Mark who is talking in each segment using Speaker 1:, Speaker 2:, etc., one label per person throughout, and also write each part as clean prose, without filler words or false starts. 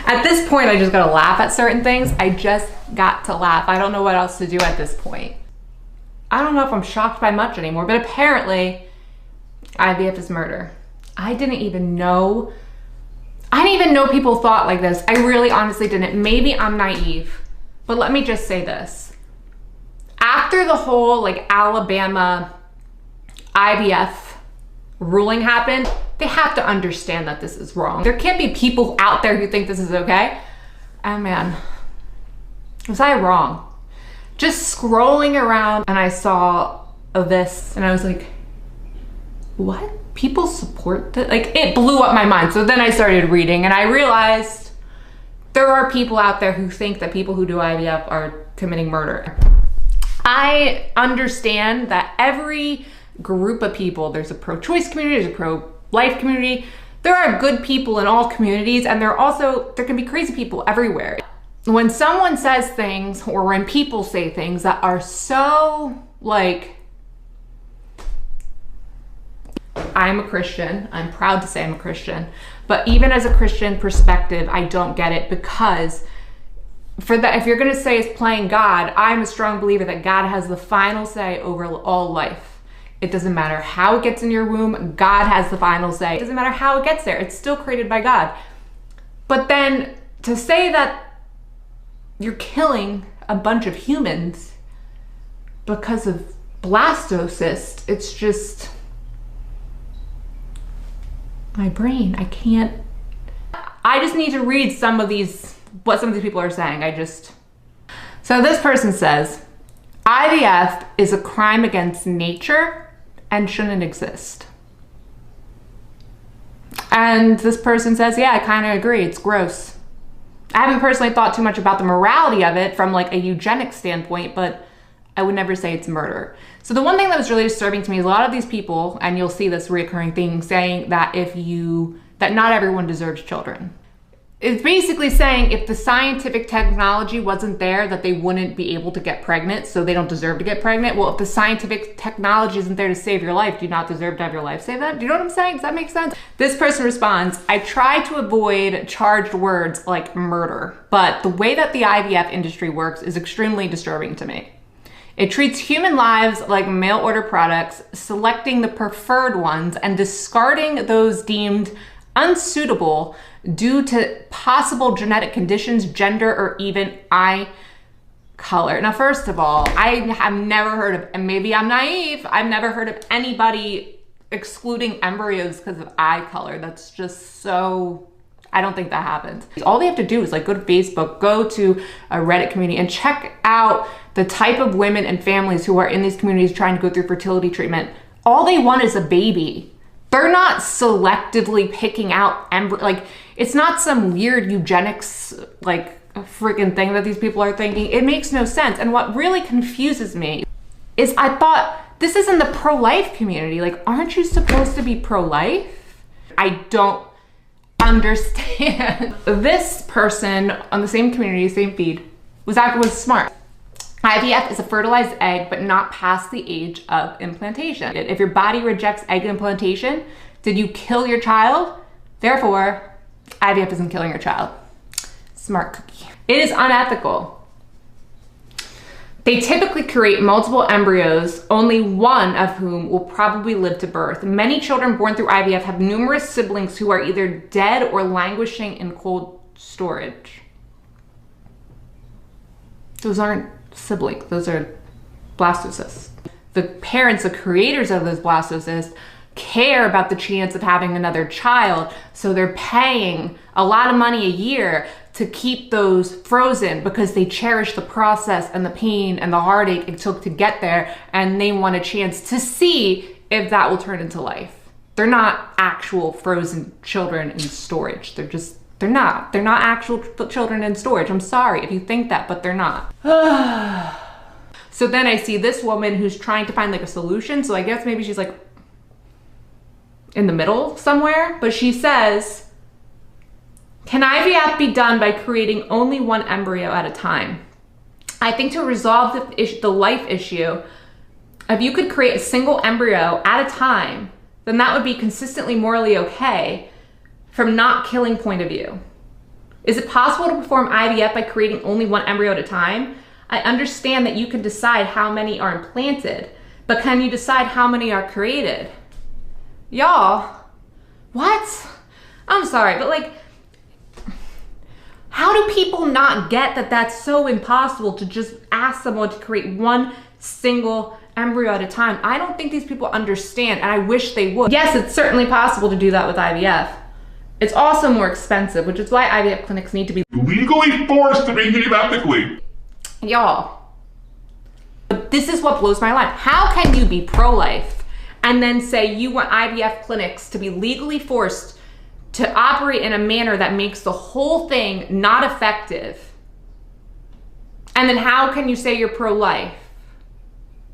Speaker 1: At this point, I just gotta laugh at certain things. I just got to laugh. I don't know what else to do at this point. I don't know if I'm shocked by much anymore, but apparently IVF is murder. I didn't even know people thought like this. I really honestly didn't. Maybe I'm naive, but let me just say this. After the whole like Alabama IVF ruling happened, they have to understand that this is wrong. There can't be people out there who think this is okay. Oh man, was I wrong? Just scrolling around and I saw this and I was like, what? People support this? Like, it blew up my mind. So then I started reading and I realized there are people out there who think that people who do IVF are committing murder. I understand that every group of people, there's a pro-choice community, there's a pro-life community. There are good people in all communities, and there can be crazy people everywhere. When someone says things, or when people say things that are so like, I'm a Christian, I'm proud to say I'm a Christian, but even as a Christian perspective, I don't get it, because if you're gonna say it's playing God, I'm a strong believer that God has the final say over all life. It doesn't matter how it gets in your womb, God has the final say. It doesn't matter how it gets there, it's still created by God. But then to say that you're killing a bunch of humans because of blastocyst, it's just, my brain, I just need to read what some of these people are saying. So this person says, IVF is a crime against nature and shouldn't exist. And this person says, yeah, I kind of agree, it's gross. I haven't personally thought too much about the morality of it from like a eugenics standpoint, but I would never say it's murder. So the one thing that was really disturbing to me is a lot of these people, and you'll see this reoccurring thing, saying that that not everyone deserves children. It's basically saying if the scientific technology wasn't there, that they wouldn't be able to get pregnant, so they don't deserve to get pregnant. Well, if the scientific technology isn't there to save your life, do you not deserve to have your life saved? Do you know what I'm saying? Does that make sense? This person responds, I try to avoid charged words like murder, but the way that the IVF industry works is extremely disturbing to me. It treats human lives like mail order products, selecting the preferred ones and discarding those deemed unsuitable due to possible genetic conditions, gender, or even eye color. Now, first of all, I have never heard of, and maybe I'm naive, I've never heard of anybody excluding embryos because of eye color. That's just so, I don't think that happens. All they have to do is like go to Facebook, go to a Reddit community and check out the type of women and families who are in these communities trying to go through fertility treatment. All they want is a baby. They're not selectively picking out like, it's not some weird eugenics, like a freaking thing that these people are thinking. It makes no sense. And what really confuses me is I thought, this is in the pro-life community. Like, aren't you supposed to be pro-life? I don't understand. This person on the same community, same feed, was smart. IVF is a fertilized egg, but not past the age of implantation. If your body rejects egg implantation, did you kill your child? Therefore, IVF isn't killing your child. Smart cookie. It is unethical. They typically create multiple embryos, only one of whom will probably live to birth. Many children born through IVF have numerous siblings who are either dead or languishing in cold storage. Those aren't siblings, those are blastocysts. The parents, the creators of those blastocysts, care about the chance of having another child, so they're paying a lot of money a year to keep those frozen because they cherish the process and the pain and the heartache it took to get there, and they want a chance to see if that will turn into life. They're not actual frozen children in storage. They're not actual children in storage. I'm sorry if you think that, but they're not. So then I see this woman who's trying to find like a solution. So I guess maybe she's like in the middle somewhere, but she says, can IVF be done by creating only one embryo at a time? I think to resolve the life issue, if you could create a single embryo at a time, then that would be consistently morally okay from not killing point of view. Is it possible to perform IVF by creating only one embryo at a time? I understand that you can decide how many are implanted, but can you decide how many are created? Y'all, what? I'm sorry, but like, how do people not get that that's so impossible to just ask someone to create one single embryo at a time? I don't think these people understand, and I wish they would. Yes, it's certainly possible to do that with IVF. It's also more expensive, which is why IVF clinics need to be
Speaker 2: legally forced to behave ethically.
Speaker 1: Y'all, but this is what blows my mind. How can you be pro-life and then say you want IVF clinics to be legally forced to operate in a manner that makes the whole thing not effective? And then how can you say you're pro-life?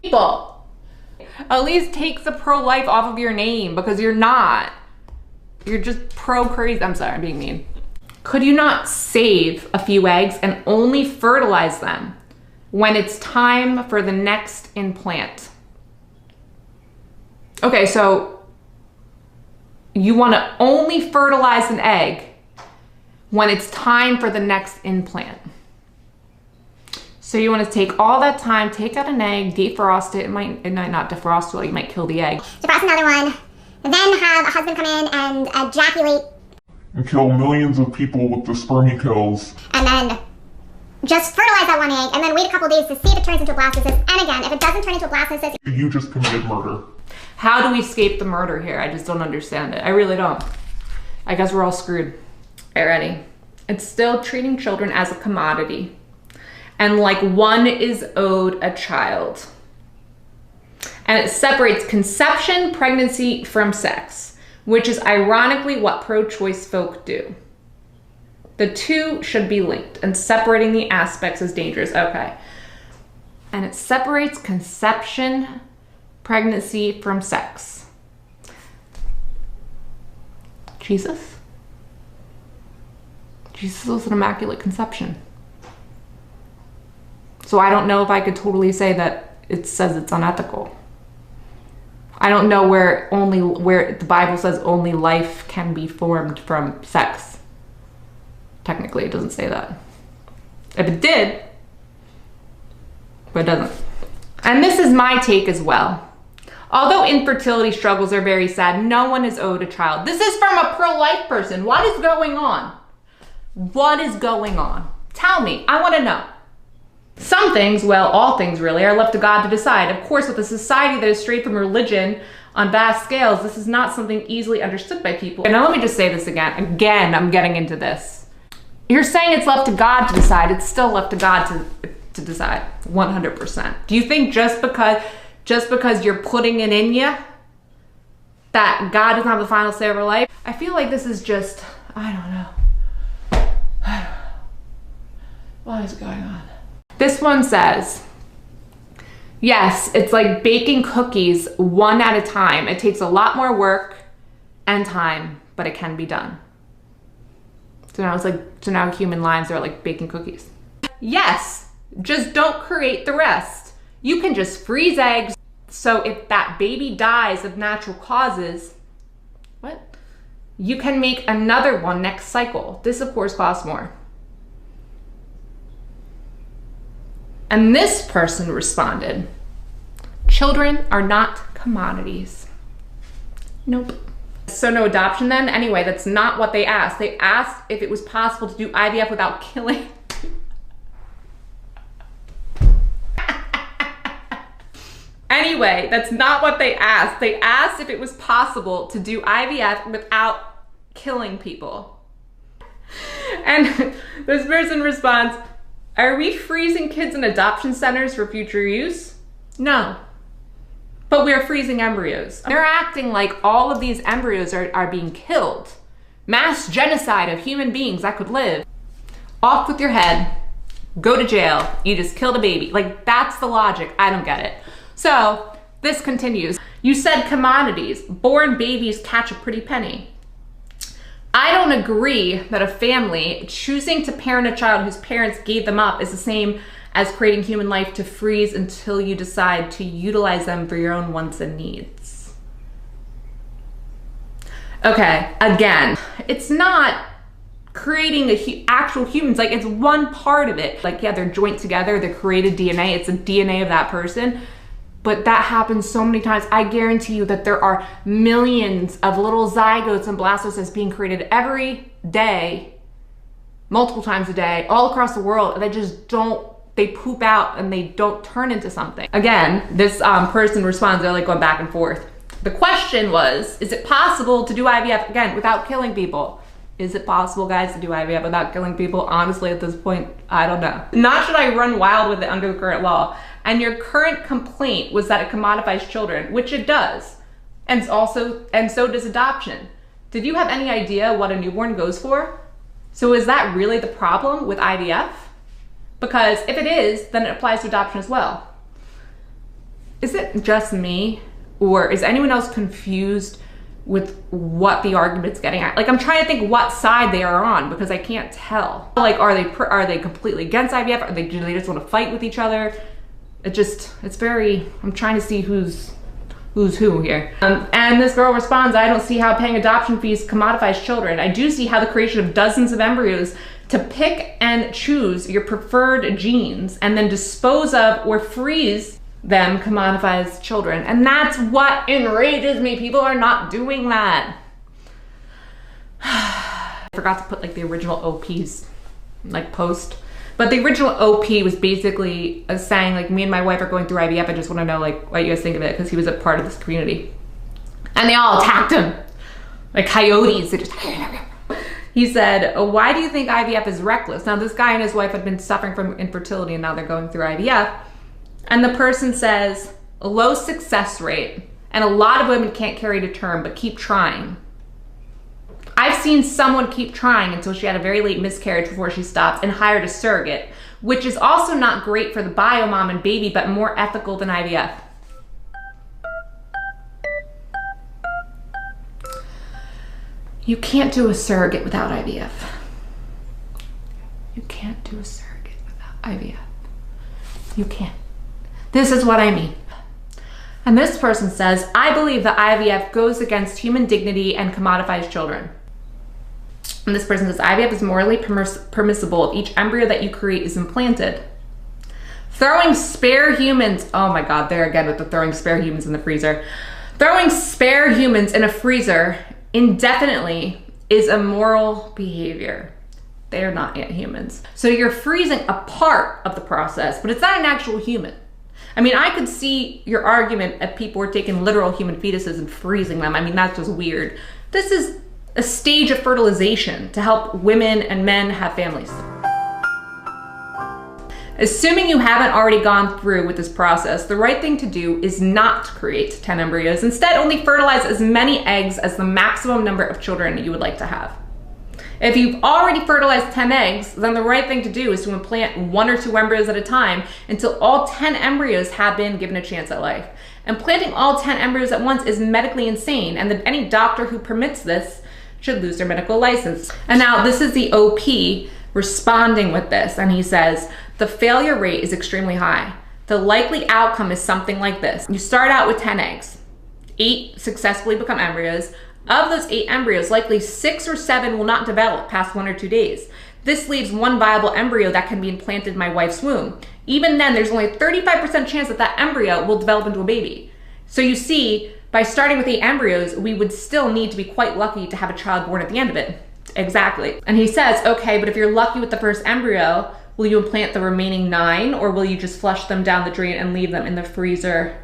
Speaker 1: People, at least take the pro-life off of your name, because you're not. You're just pro-crazy. I'm sorry, I'm being mean. Could you not save a few eggs and only fertilize them when it's time for the next implant? Okay, so you want to only fertilize an egg when it's time for the next implant. So you want to take all that time, take out an egg, defrost it. It might not defrost well, you might kill the egg.
Speaker 3: Defrost another one, and then have a husband come in and ejaculate.
Speaker 2: And kill millions of people with the sperm he kills.
Speaker 3: And then just fertilize that one egg, and then wait a couple days to see if it turns into a blastocyst. And again, if it doesn't turn into a blastocyst,
Speaker 2: You just committed murder.
Speaker 1: How do we escape the murder here? I just don't understand it. I really don't. I guess we're all screwed. Alrighty. It's still treating children as a commodity. And like one is owed a child. And it separates conception, pregnancy from sex, which is ironically what pro-choice folk do. The two should be linked, and separating the aspects is dangerous. Okay. And it separates conception, pregnancy from sex. Jesus? Jesus was an immaculate conception. So I don't know if I could totally say that it says it's unethical. I don't know where the Bible says only life can be formed from sex. Technically, it doesn't say that. If it did, but it doesn't. And this is my take as well. Although infertility struggles are very sad, no one is owed a child. This is from a pro-life person. What is going on? What is going on? Tell me, I want to know. Some things, well, all things really, are left to God to decide. Of course, with a society that is strayed from religion on vast scales, this is not something easily understood by people. And now let me just say this again. Again, I'm getting into this. You're saying it's left to God to decide. It's still left to God to decide, 100%. Do you think just because you're putting it in you, that God doesn't have the final say over life? I feel like this is just, I don't know. What is going on? This one says, yes, it's like baking cookies one at a time. It takes a lot more work and time, but it can be done. So now human lives are like baking cookies. Yes, just don't create the rest. You can just freeze eggs. So if that baby dies of natural causes, you can make another one next cycle. This of course costs more. And this person responded, children are not commodities. Nope. So no adoption then? Anyway, that's not what they asked. They asked if it was possible to do IVF without killing. Anyway, that's not what they asked. They asked if it was possible to do IVF without killing people. And this person responds, are we freezing kids in adoption centers for future use? No. But we're freezing embryos. They're acting like all of these embryos are being killed. Mass genocide of human beings that could live. Off with your head. Go to jail. You just killed a baby. Like, that's the logic. I don't get it. So, this continues. You said commodities. Born babies catch a pretty penny. I don't agree that a family choosing to parent a child whose parents gave them up is the same as creating human life to freeze until you decide to utilize them for your own wants and needs. Okay, again, it's not creating actual humans. Like, it's one part of it. Like, yeah, they're joint together, they're created DNA, it's the DNA of that person. But that happens so many times. I guarantee you that there are millions of little zygotes and blastocysts being created every day, multiple times a day, all across the world, and they just don't, they poop out and they don't turn into something. Again, this person responds, they're like going back and forth. The question was, is it possible to do IVF, again, without killing people? Is it possible, guys, to do IVF without killing people? Honestly, at this point, I don't know. Not should I run wild with it under the current law. And your current complaint was that it commodifies children, which it does. And so does adoption. Did you have any idea what a newborn goes for? So is that really the problem with IVF? Because if it is, then it applies to adoption as well. Is it just me? Or is anyone else confused with what the argument's getting at? Like, I'm trying to think what side they are on because I can't tell. Like, are they completely against IVF? Do they just want to fight with each other? It's very, I'm trying to see who's who here. And this girl responds, I don't see how paying adoption fees commodifies children. I do see how the creation of dozens of embryos to pick and choose your preferred genes and then dispose of or freeze them commodifies children. And that's what enrages me. People are not doing that. I forgot to put like the original OP's like post. But the original OP was basically saying like, me and my wife are going through IVF. I just want to know like what you guys think of it, because he was a part of this community. And they all attacked him like coyotes. They just He said, why do you think IVF is reckless? Now this guy and his wife had been suffering from infertility and now they're going through IVF. And the person says, a low success rate, and a lot of women can't carry to term, but keep trying. I've seen someone keep trying until she had a very late miscarriage before she stopped and hired a surrogate, which is also not great for the bio mom and baby, but more ethical than IVF. You can't do a surrogate without IVF. You can't do a surrogate without IVF. You can't. This is what I mean. And this person says, I believe that IVF goes against human dignity and commodifies children. And this person says, IVF is morally permissible if each embryo that you create is implanted. Throwing spare humans, oh my God, there again with the throwing spare humans in the freezer. Throwing spare humans in a freezer indefinitely is immoral behavior. They're not yet humans. So you're freezing a part of the process, but it's not an actual human. I mean, I could see your argument if people were taking literal human fetuses and freezing them. I mean, that's just weird. This is a stage of fertilization to help women and men have families. Assuming you haven't already gone through with this process, the right thing to do is not to create 10 embryos. Instead, only fertilize as many eggs as the maximum number of children you would like to have. If you've already fertilized 10 eggs, then the right thing to do is to implant 1 or 2 embryos at a time until all 10 embryos have been given a chance at life. Implanting all 10 embryos at once is medically insane, and any doctor who permits this should lose their medical license. And now this is the OP responding with this, and he says, the failure rate is extremely high. The likely outcome is something like this. You start out with 10 eggs. 8 successfully become embryos. Of those 8 embryos, likely 6 or 7 will not develop past 1 or 2 days. This leaves 1 viable embryo that can be implanted in my wife's womb. Even then, there's only a 35% chance that that embryo will develop into a baby. So you see, by starting with 8 embryos, we would still need to be quite lucky to have a child born at the end of it. Exactly. And he says, okay, but if you're lucky with the first embryo, will you implant the remaining 9, or will you just flush them down the drain and leave them in the freezer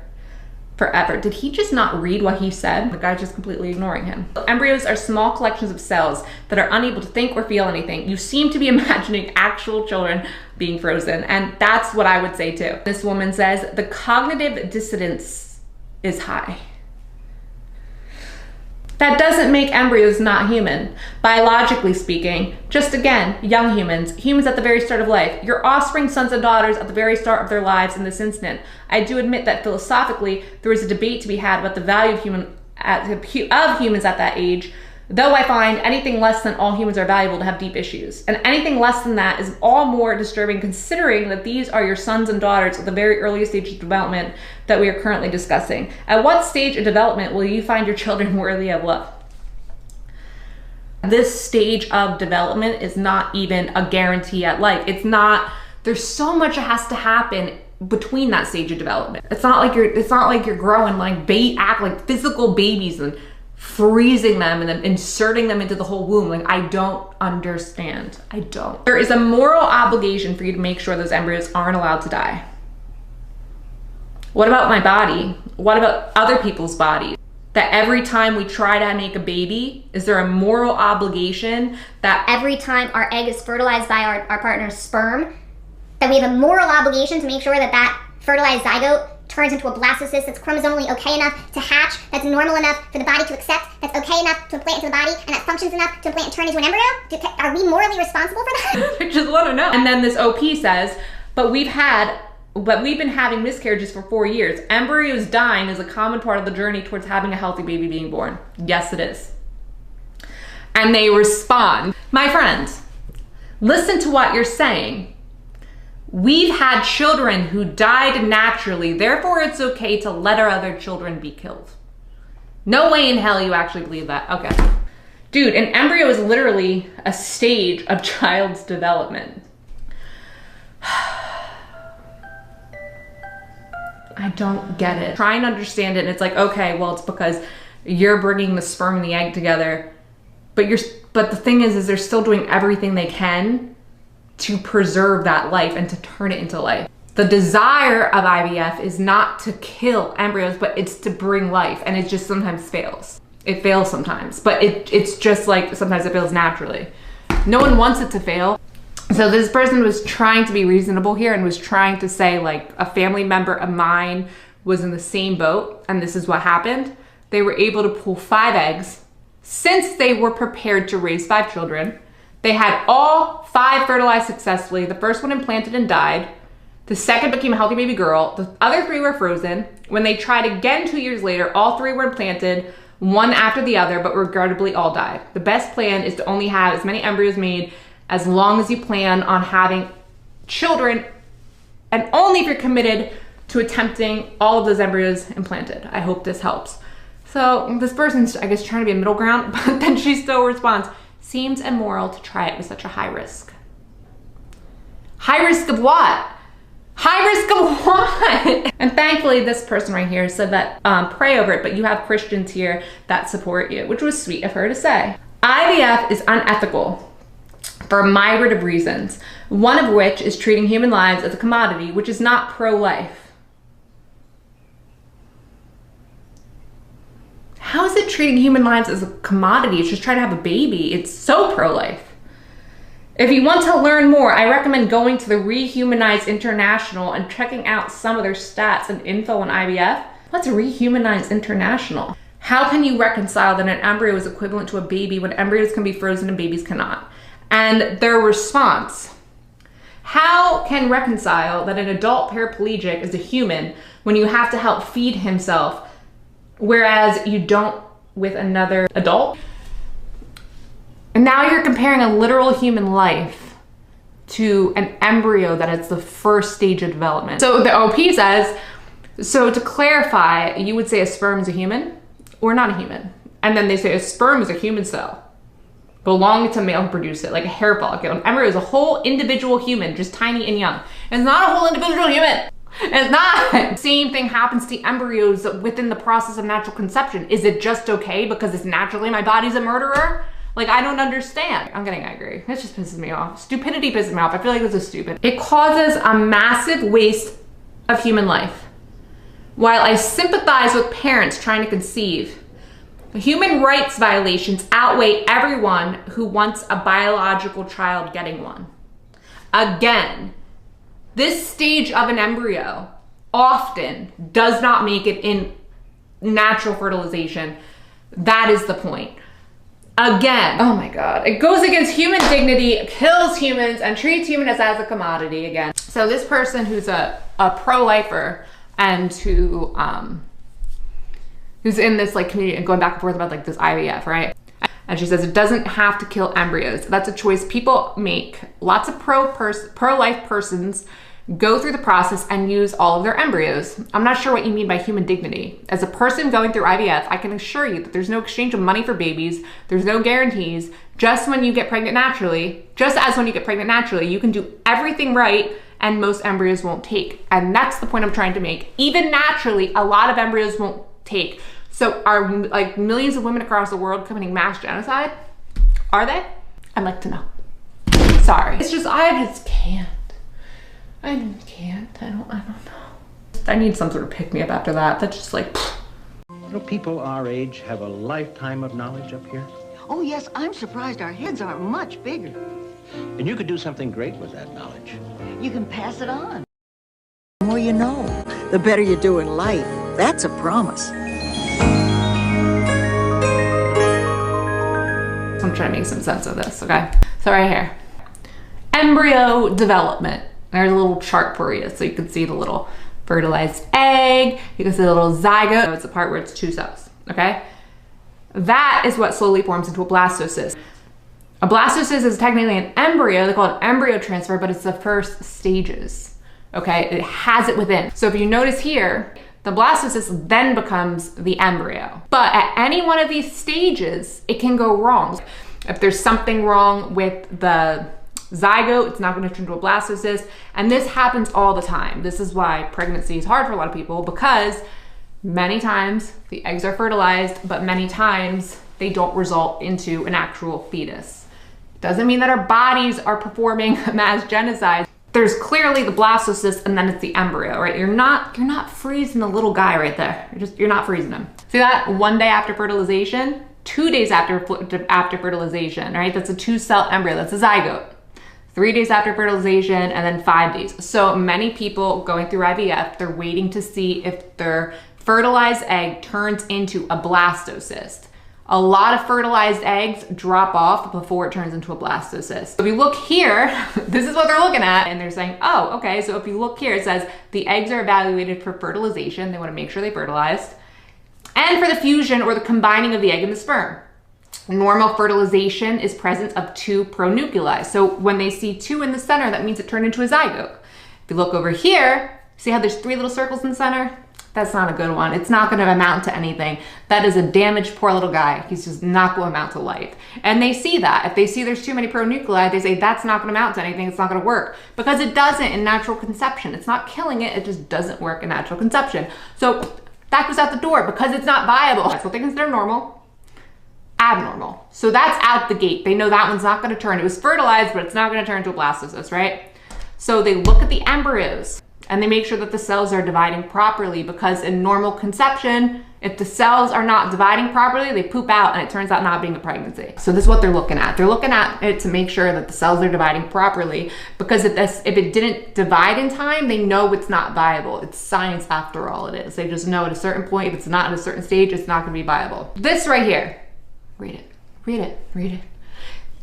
Speaker 1: forever? Did he just not read what he said? The guy's just completely ignoring him. Embryos are small collections of cells that are unable to think or feel anything. You seem to be imagining actual children being frozen, and that's what I would say too. This woman says, the cognitive dissonance is high. That doesn't make embryos not human. Biologically speaking, just again, young humans at the very start of life, your offspring sons and daughters at the very start of their lives in this instant. I do admit that philosophically, there is a debate to be had about the value of humans at that age, though I find anything less than all humans are valuable to have deep issues. And anything less than that is all more disturbing considering that these are your sons and daughters at the very earliest stage of development that we are currently discussing. At what stage of development will you find your children worthy of love? This stage of development is not even a guarantee at life. It's not, there's so much that has to happen between that stage of development. It's not like you're growing like act like physical babies and freezing them and then inserting them into the whole womb. Like, I don't understand. I don't. There is a moral obligation for you to make sure those embryos aren't allowed to die. What about my body? What about other people's bodies? That every time we try to make a baby, is there a moral obligation that
Speaker 3: every time our egg is fertilized by our partner's sperm, that we have a moral obligation to make sure that that fertilized zygote turns into a blastocyst that's chromosomally okay enough to hatch, that's normal enough for the body to accept, that's okay enough to implant into the body, and that functions enough to implant and turn into an embryo? Are we morally responsible for that?
Speaker 1: I just want to know. And then this OP says, but we've been having miscarriages for 4 years. Embryos dying is a common part of the journey towards having a healthy baby being born. Yes, it is. And they respond, my friends, listen to what you're saying. We've had children who died naturally, therefore it's okay to let our other children be killed. No way in hell you actually believe that. Okay. Dude, an embryo is literally a stage of child's development. I don't get it. Try and understand it, and it's like, okay, well, it's because you're bringing the sperm and the egg together, but the thing is they're still doing everything they can to preserve that life and to turn it into life. The desire of IVF is not to kill embryos, but it's to bring life, and it just sometimes fails. It fails sometimes, but it's just like sometimes it fails naturally. No one wants it to fail. So this person was trying to be reasonable here and was trying to say, like, a family member of mine was in the same boat and this is what happened. They were able to pull 5 eggs since they were prepared to raise 5 children. They had all 5 fertilized successfully. The first one implanted and died. The second became a healthy baby girl. The other 3 were frozen. When they tried again 2 years later, all 3 were implanted, one after the other, but regrettably all died. The best plan is to only have as many embryos made as long as you plan on having children, and only if you're committed to attempting all of those embryos implanted. I hope this helps. So this person's, I guess, trying to be a middle ground, but then she still responds, seems immoral to try it with such a high risk. High risk of what? High risk of what? And thankfully this person right here said that pray over it, but you have Christians here that support you, which was sweet of her to say. IVF is unethical for a myriad of reasons, one of which is treating human lives as a commodity, which is not pro-life. How is it treating human lives as a commodity? It's just trying to have a baby. It's so pro-life. If you want to learn more, I recommend going to the Rehumanize International and checking out some of their stats and info on IVF. What's Rehumanize International? How can you reconcile that an embryo is equivalent to a baby when embryos can be frozen and babies cannot? And their response, how can reconcile that an adult paraplegic is a human when you have to help feed himself, whereas you don't with another adult? And now you're comparing a literal human life to an embryo that is the first stage of development. So the OP says, so to clarify, you would say a sperm is a human or not a human. And then they say a sperm is a human cell belonging to male who produce it, like a hair follicle. An embryo is a whole individual human, just tiny and young. It's not a whole individual human. It's not. Same thing happens to embryos within the process of natural conception. Is it just okay because it's naturally my body's a murderer? Like, I don't understand. I'm getting angry. This just pisses me off. Stupidity pisses me off. I feel like this is stupid. It causes a massive waste of human life. While I sympathize with parents trying to conceive, human rights violations outweigh everyone who wants a biological child getting one. Again, this stage of an embryo often does not make it in natural fertilization. That is the point. Again, oh my God, it goes against human dignity, kills humans, and treats humans as a commodity again. So this person who's a pro-lifer and who's in this like community and going back and forth about like this IVF, right? And she says it doesn't have to kill embryos. That's a choice people make. Lots of pro-life persons go through the process and use all of their embryos. I'm not sure what you mean by human dignity. As a person going through IVF, I can assure you that there's no exchange of money for babies. There's no guarantees. Just when you get pregnant naturally, just as when you get pregnant naturally, you can do everything right and most embryos won't take. And that's the point I'm trying to make. Even naturally, a lot of embryos won't take. So are like millions of women across the world committing mass genocide? Are they? I'd like to know. Sorry. It's just, I just can't. I don't know. I need some sort of pick-me-up after that. That's just like, pfft.
Speaker 4: Do people our age have a lifetime of knowledge up here?
Speaker 5: Oh, yes, I'm surprised our heads aren't much bigger.
Speaker 4: And you could do something great with that knowledge.
Speaker 5: You can pass it on. The more you know, the better you do in life. That's a promise.
Speaker 1: I'm trying to make some sense of this, okay? So right here, embryo development. There's a little chart for you so you can see the little fertilized egg. You can see the little zygote. It's the part where it's 2 cells, okay? That is what slowly forms into a blastocyst. A blastocyst is technically an embryo. They call it embryo transfer, but it's the first stages, okay? It has it within. So if you notice here, the blastocyst then becomes the embryo. But at any one of these stages, it can go wrong. If there's something wrong with the zygote, it's not going to turn into a blastocyst. And this happens all the time. This is why pregnancy is hard for a lot of people, because many times the eggs are fertilized, but many times they don't result into an actual fetus. Doesn't mean that our bodies are performing mass genocide. There's clearly the blastocyst and then it's the embryo, right? You're not freezing the little guy right there. You're not freezing him. See that? 1 day after fertilization, 2 days after fertilization, right? That's a 2-cell embryo, that's a zygote. 3 days after fertilization, and then 5 days. So many people going through IVF, they're waiting to see if their fertilized egg turns into a blastocyst. A lot of fertilized eggs drop off before it turns into a blastocyst. If you look here, this is what they're looking at, and they're saying, oh, okay, so if you look here, it says the eggs are evaluated for fertilization. They want to make sure they fertilized. And for the fusion or the combining of the egg and the sperm. Normal fertilization is presence of 2 pronuclei. So when they see 2 in the center, that means it turned into a zygote. If you look over here, see how there's 3 little circles in the center? That's not a good one. It's not going to amount to anything. That is a damaged, poor little guy. He's just not going to amount to life. And they see that. If they see there's too many pronuclei, they say that's not going to amount to anything. It's not going to work. Because it doesn't in natural conception. It's not killing it. It just doesn't work in natural conception. So that goes out the door because it's not viable. That's what they consider normal. Abnormal. So that's out the gate. They know that one's not going to turn. It was fertilized, but it's not going to turn into a blastocyst, right? So they look at the embryos and they make sure that the cells are dividing properly, because in normal conception, if the cells are not dividing properly, they poop out and it turns out not being a pregnancy. So this is what they're looking at. They're looking at it to make sure that the cells are dividing properly, because if it didn't divide in time, they know it's not viable. It's science after all, it is. They just know at a certain point, if it's not at a certain stage, it's not going to be viable. This right here, read it.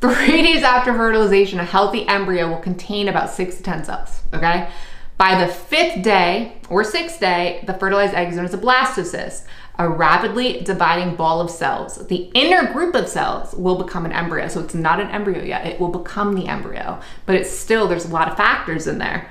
Speaker 1: 3 days after fertilization, a healthy embryo will contain about 6 to 10 cells, okay? By the 5th day or 6th day, the fertilized egg is known as a blastocyst, a rapidly dividing ball of cells. The inner group of cells will become an embryo. So it's not an embryo yet. It will become the embryo, but it's still, there's a lot of factors in there.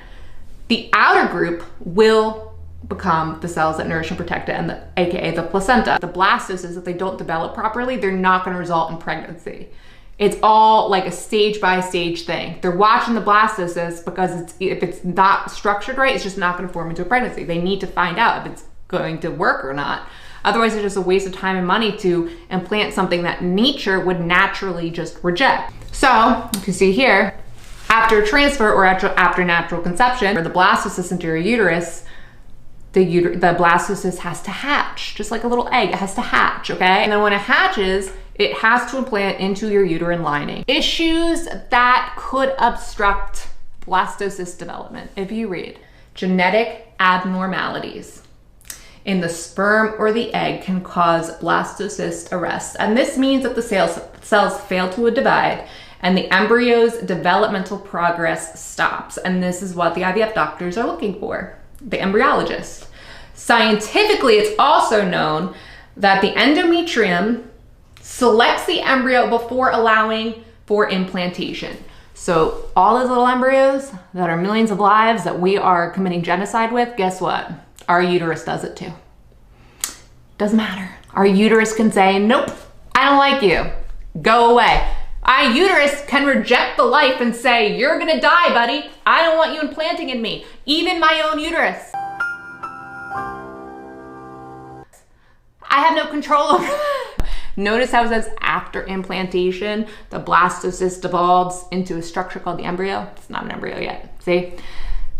Speaker 1: The outer group will become the cells that nourish and protect it, and aka the placenta. The blastocysts, if they don't develop properly, they're not going to result in pregnancy. It's all like a stage by stage thing. They're watching the blastocysts because if it's not structured right, it's just not going to form into a pregnancy. They need to find out if it's going to work or not. Otherwise, it's just a waste of time and money to implant something that nature would naturally just reject. So, you can see here, after transfer or after natural conception, or the blastocyst into your uterus, the blastocyst has to hatch, just like a little egg. It has to hatch, okay? And then when it hatches, it has to implant into your uterine lining. Issues that could obstruct blastocyst development. If you read, genetic abnormalities in the sperm or the egg can cause blastocyst arrest. And this means that the cells fail to divide and the embryo's developmental progress stops. And this is what the IVF doctors are looking for, the embryologist. Scientifically, it's also known that the endometrium selects the embryo before allowing for implantation. So all those little embryos that are millions of lives that we are committing genocide with, guess what? Our uterus does it too. Doesn't matter. Our uterus can say, nope, I don't like you. Go away. Our uterus can reject the life and say, you're gonna die, buddy. I don't want you implanting in me. Even my own uterus. I have no control over that. Notice how it says after implantation, the blastocyst evolves into a structure called the embryo. It's not an embryo yet, see?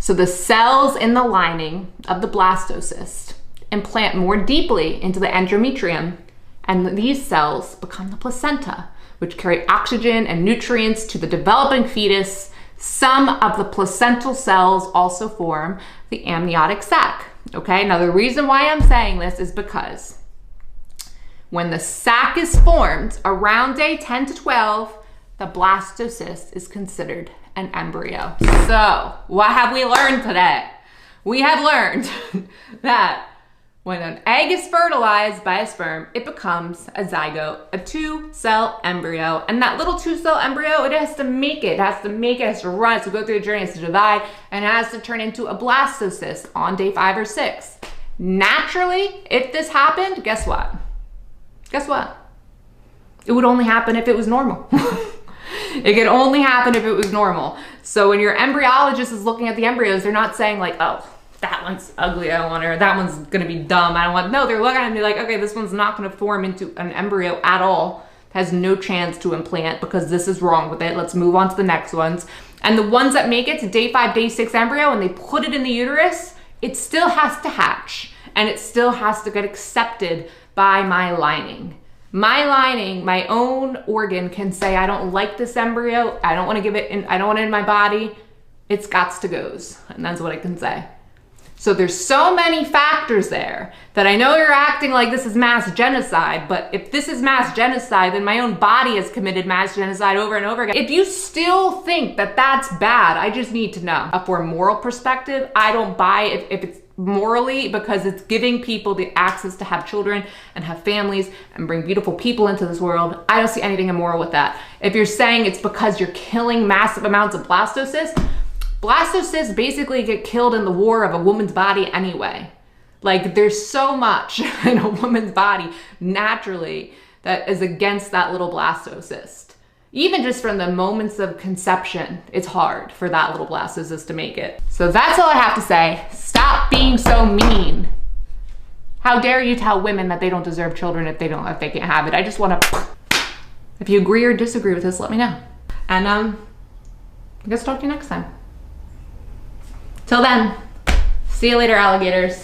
Speaker 1: So the cells in the lining of the blastocyst implant more deeply into the endometrium, and these cells become the placenta, which carry oxygen and nutrients to the developing fetus. Some of the placental cells also form the amniotic sac, okay? Now the reason why I'm saying this is because when the sac is formed around day 10 to 12, the blastocyst is considered an embryo. So what have we learned today? We have learned that when an egg is fertilized by a sperm, it becomes a zygote, a 2-cell embryo. And that little 2-cell embryo, it has to make it, it has to run, it has to go through a journey, it has to divide, and it has to turn into a blastocyst on day 5 or 6. Naturally, if this happened, guess what? Guess what? It would only happen if it was normal. It could only happen if it was normal. So when your embryologist is looking at the embryos, they're not saying like, oh, that one's ugly, I don't want her, that one's gonna be dumb, I don't want, no, they're looking at it and be like, okay, this one's not gonna form into an embryo at all, has no chance to implant because this is wrong with it, let's move on to the next ones. And the ones that make it to day 5, day 6 embryo and they put it in the uterus, it still has to hatch and it still has to get accepted by my lining. My lining, my own organ can say, I don't like this embryo, I don't wanna give it in, I don't want it in my body, it's gots to goes, and that's what I can say. So there's so many factors there that I know you're acting like this is mass genocide, but if this is mass genocide, then my own body has committed mass genocide over and over again. If you still think that that's bad, I just need to know. For a moral perspective, I don't buy it if it's morally, because it's giving people the access to have children and have families and bring beautiful people into this world. I don't see anything immoral with that. If you're saying it's because you're killing massive amounts of blastocysts, blastocysts basically get killed in the war of a woman's body anyway. Like there's so much in a woman's body naturally that is against that little blastocyst. Even just from the moments of conception, it's hard for that little blastocyst to make it. So that's all I have to say. Stop being so mean. How dare you tell women that they don't deserve children if they can't have it. I just wanna, if you agree or disagree with this, let me know. And I guess talk to you next time. Till then, see you later, alligators.